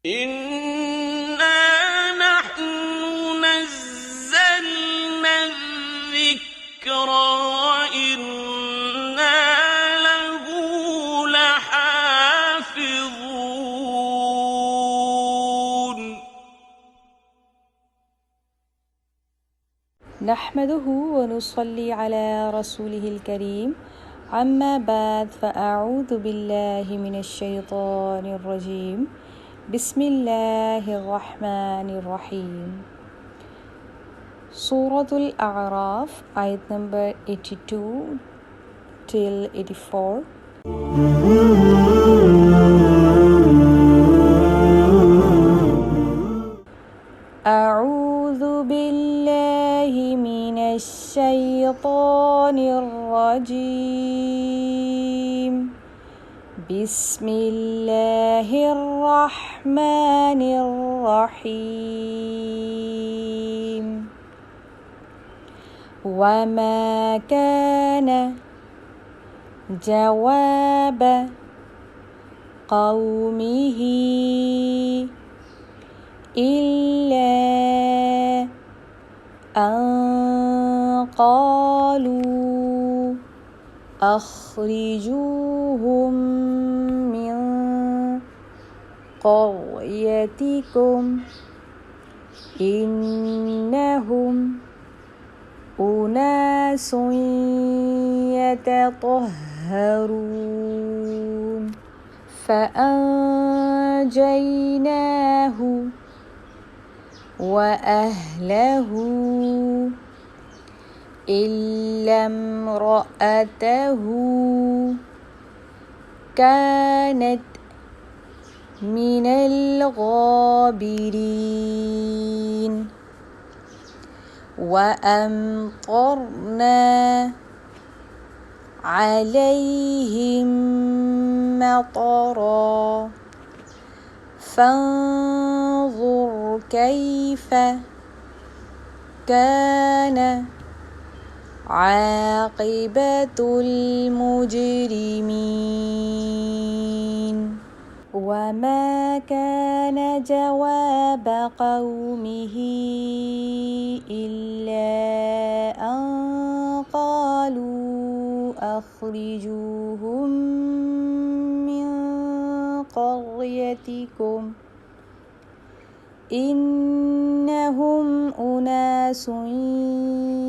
إِنَّا نَحْنُ نَزَّلْنَا الذِّكْرَ وَإِنَّا لَهُ لَحَافِظُونَ نحمده ونصلي على رسوله الكريم أما بعد فأعوذ بالله من الشيطان الرجيم بسم الله الرحمن الرحيم Surah Al-A'raf ayat number 82 till 84. أعوذ بالله من الشيطان الرجيم بسم الله الرحمن الرحيم وما كان جواب قومه إلا أن قالوا أخرجوهم من قريتكم إنهم أناس يتطهرون فأنجيناه وأهله إلا امرأته كانت من الغابرين وأمطرنا عليهم مطرا فانظر كيف كان عاقبة المجرمين وما كان جواب قومه إلا أن قالوا أخرجوهم من قريتكم إنهم أناس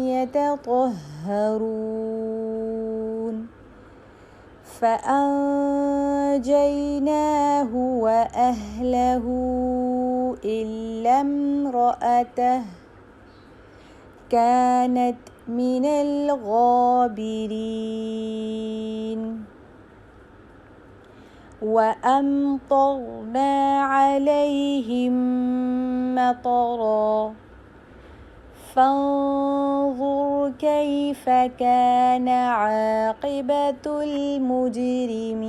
يتطهرون فأنجيناه وأهله إلا امرأته كانت من الغابرين وأمطرنا عليهم مطرا فانظر كيف كان عاقبة المجرمين